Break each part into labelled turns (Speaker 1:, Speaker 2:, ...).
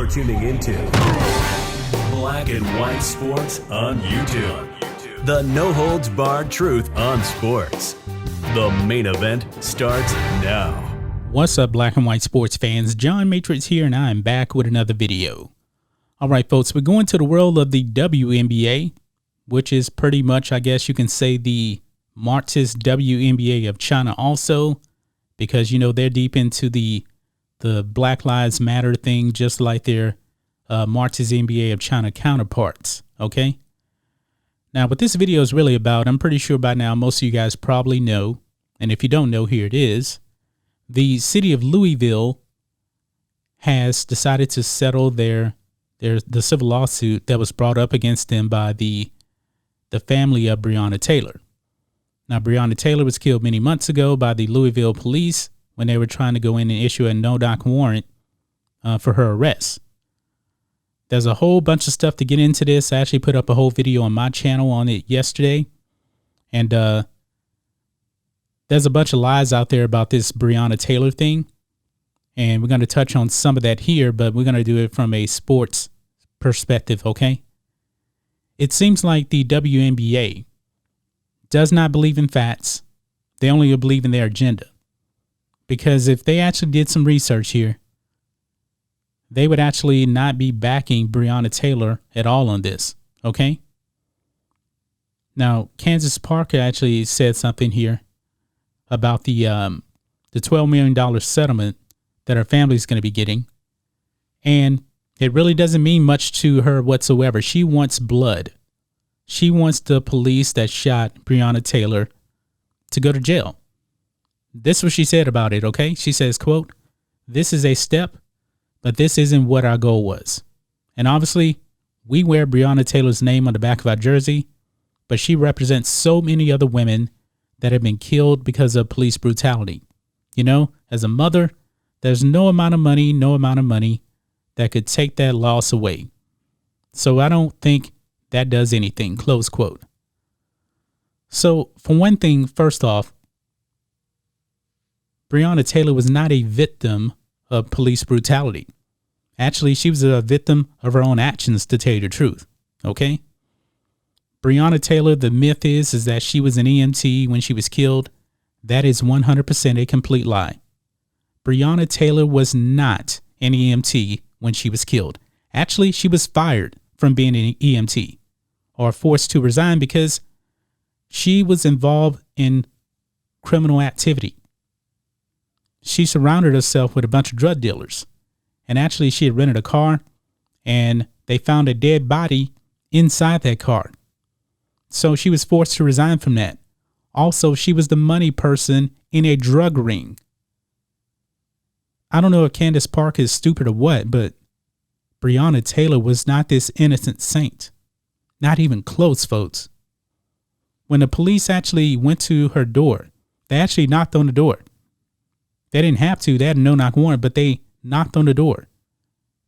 Speaker 1: You're tuning into Black and White Sports on YouTube. The no-holds-barred truth on sports. The main event starts now.
Speaker 2: What's up, Black and White Sports fans? John Matrix here, and I am back with another video. All right, folks, we're going to the world of the WNBA, which is pretty much, I guess you can say, the Marxist WNBA of China also, because, you know, they're deep into the Black Lives Matter thing, just like their Marxist NBA of China counterparts, okay? Now, what this video is really about, I'm pretty sure by now most of you guys probably know, and if you don't know, here it is. The city of Louisville has decided to settle the civil lawsuit that was brought up against them by the family of Breonna Taylor. Now, Breonna Taylor was killed many months ago by the Louisville police when they were trying to go in and issue a no-knock warrant for her arrest. There's a whole bunch of stuff to get into this. I actually put up a whole video on my channel on it yesterday. And there's a bunch of lies out there about this Breonna Taylor thing. And we're going to touch on some of that here, but we're going to do it from a sports perspective, okay? It seems like the WNBA does not believe in facts. They only believe in their agenda. Because if they actually did some research here, they would actually not be backing Breonna Taylor at all on this, okay? Now, Candace Parker actually said something here about the $12 million settlement that her family is going to be getting. And it really doesn't mean much to her whatsoever. She wants blood. She wants the police that shot Breonna Taylor to go to jail. This is what she said about it, okay? She says, quote, "This is a step, but this isn't what our goal was. And obviously, we wear Breonna Taylor's name on the back of our jersey, but she represents so many other women that have been killed because of police brutality. You know, as a mother, there's no amount of money that could take that loss away. So I don't think that does anything," close quote. So for one thing, first off, Breonna Taylor was not a victim of police brutality. Actually, she was a victim of her own actions, to tell you the truth, okay? Breonna Taylor, the myth is that she was an EMT when she was killed. That is 100% a complete lie. Breonna Taylor was not an EMT when she was killed. Actually, she was fired from being an EMT or forced to resign because she was involved in criminal activity. She surrounded herself with a bunch of drug dealers. And actually, she had rented a car, and they found a dead body inside that car. So she was forced to resign from that. Also, she was the money person in a drug ring. I don't know if Candace Parker is stupid or what, but Breonna Taylor was not this innocent saint. Not even close, folks. When the police actually went to her door, they actually knocked on the door. They didn't have to. They had a no-knock warrant, but they knocked on the door.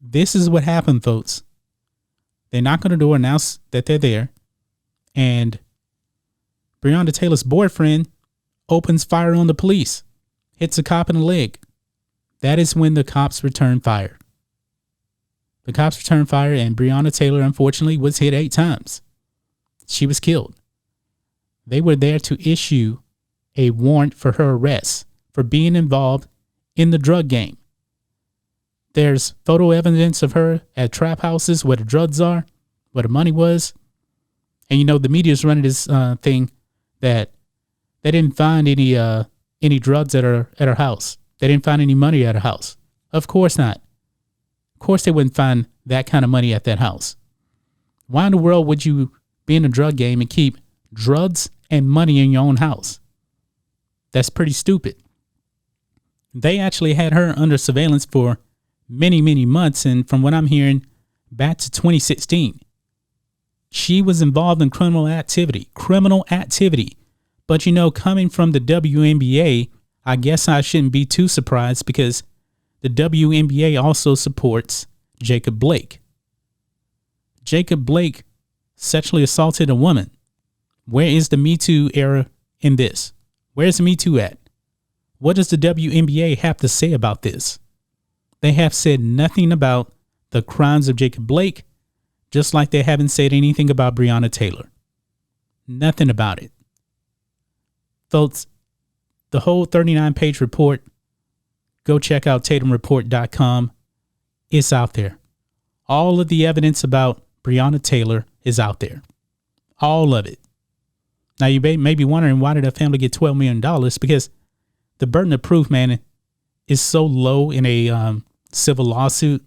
Speaker 2: This is what happened, folks. They knock on the door, announce that they're there, and Breonna Taylor's boyfriend opens fire on the police, hits a cop in the leg. That is when the cops return fire. The cops returned fire, and Breonna Taylor, unfortunately, was hit 8 times. She was killed. They were there to issue a warrant for her arrest for being involved in the drug game. There's photo evidence of her at trap houses where the drugs are, where the money was. And, you know, the media's running this thing that they didn't find any drugs at her house. They didn't find any money at her house. Of course not. Of course they wouldn't find that kind of money at that house. Why in the world would you be in a drug game and keep drugs and money in your own house? That's pretty stupid. They actually had her under surveillance for many, many months. And from what I'm hearing, back to 2016, she was involved in criminal activity. But, you know, coming from the WNBA, I guess I shouldn't be too surprised because the WNBA also supports Jacob Blake. Jacob Blake sexually assaulted a woman. Where is the Me Too era in this? Where's the Me Too at? What does the WNBA have to say about this? They have said nothing about the crimes of Jacob Blake, just like they haven't said anything about Breonna Taylor. Nothing about it. Folks, the whole 39-page report, go check out TatumReport.com. It's out there. All of the evidence about Breonna Taylor is out there. All of it. Now, you may be wondering, why did her family get $12 million? Because the burden of proof, man, is so low in a civil lawsuit.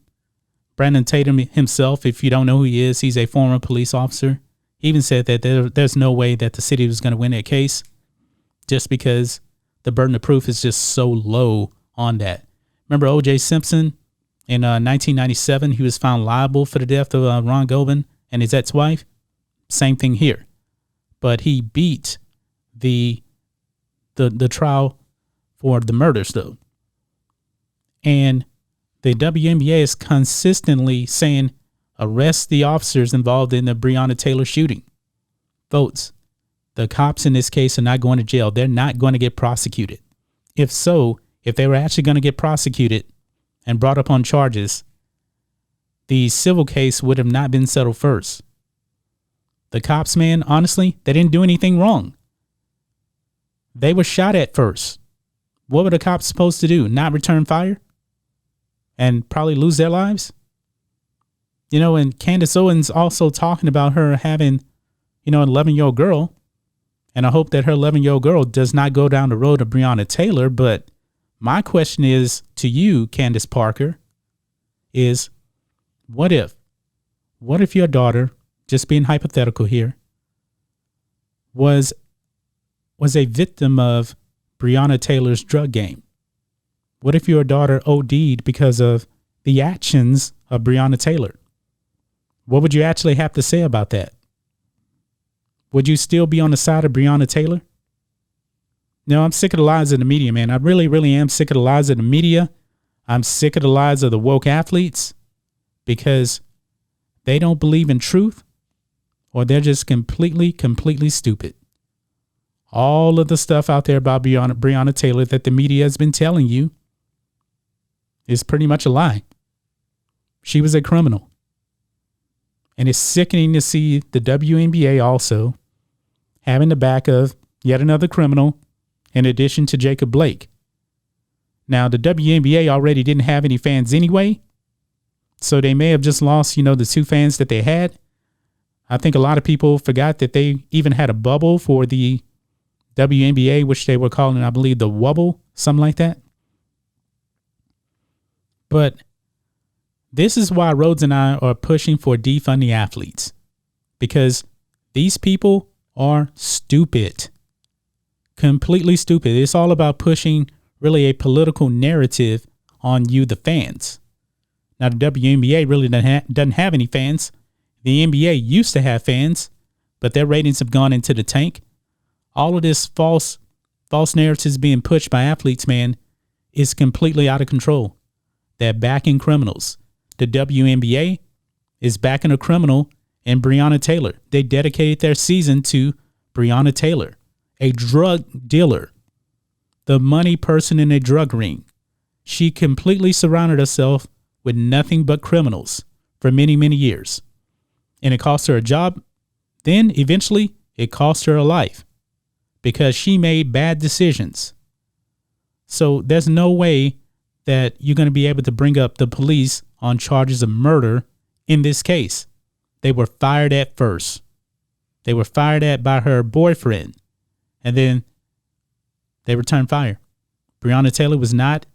Speaker 2: Breonna Taylor himself, if you don't know who he is, he's a former police officer. He even said that there's no way that the city was going to win that case just because the burden of proof is just so low on that. Remember O.J. Simpson in 1997? He was found liable for the death of Ron Goldman and his ex-wife. Same thing here. But he beat the trial for the murders, though. And the WNBA is consistently saying, arrest the officers involved in the Breonna Taylor shooting. Folks, the cops in this case are not going to jail. They're not going to get prosecuted. If they were actually going to get prosecuted and brought up on charges, the civil case would have not been settled first. The cops, man, honestly, they didn't do anything wrong. They were shot at first. What were the cops supposed to do? Not return fire? And probably lose their lives? You know, and Candace Owens also talking about her having, an 11-year-old girl. And I hope that her 11-year-old girl does not go down the road of Breonna Taylor. But my question is to you, Candace Parker, is what if your daughter, just being hypothetical here, was a victim of Breonna Taylor's drug game? What if your daughter OD'd because of the actions of Breonna Taylor? What would you actually have to say about that? Would you still be on the side of Breonna Taylor? No, I'm sick of the lies of the media, man. I really, really am sick of the lies of the media. I'm sick of the lies of the woke athletes because they don't believe in truth or they're just completely, completely stupid. All of the stuff out there about Breonna Taylor that the media has been telling you is pretty much a lie. She was a criminal. And it's sickening to see the WNBA also having the back of yet another criminal in addition to Jacob Blake. Now, the WNBA already didn't have any fans anyway, so they may have just lost, the 2 fans that they had. I think a lot of people forgot that they even had a bubble for the WNBA, which they were calling, I believe, the Wubble, something like that. But this is why Rhodes and I are pushing for defund the athletes, because these people are stupid, completely stupid. It's all about pushing really a political narrative on you, the fans. Now, the WNBA really doesn't have any fans. The NBA used to have fans, but their ratings have gone into the tank. All of this false narratives being pushed by athletes, man, is completely out of control. They're backing criminals. The WNBA is backing a criminal in Breonna Taylor. They dedicated their season to Breonna Taylor, a drug dealer, the money person in a drug ring. She completely surrounded herself with nothing but criminals for many, many years. And it cost her a job. Then eventually it cost her a life because she made bad decisions. So there's no way that you're going to be able to bring up the police on charges of murder in this case. They were fired at first. They were fired at by her boyfriend. And then they returned fire. Breonna Taylor was not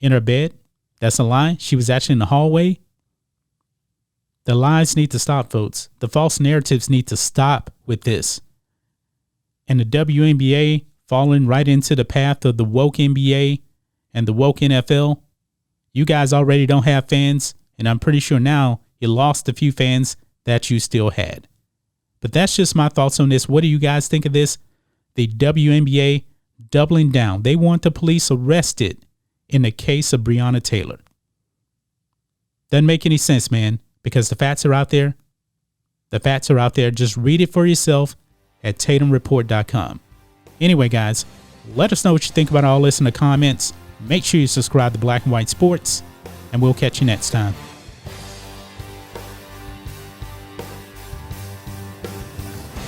Speaker 2: in her bed. That's a lie. She was actually in the hallway. The lies need to stop, folks. The false narratives need to stop with this. And the WNBA falling right into the path of the woke NBA and the woke NFL. You guys already don't have fans, and I'm pretty sure now you lost a few fans that you still had. But that's just my thoughts on this. What do you guys think of this? The WNBA doubling down. They want the police arrested in the case of Breonna Taylor. Doesn't make any sense, man, because the facts are out there. The facts are out there. Just read it for yourself at TatumReport.com. Anyway, guys, let us know what you think about all this in the comments. Make sure you subscribe to Black and White Sports, and we'll catch you next time.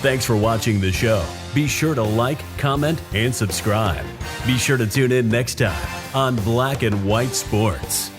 Speaker 1: Thanks for watching the show. Be sure to like, comment, and subscribe. Be sure to tune in next time on Black and White Sports.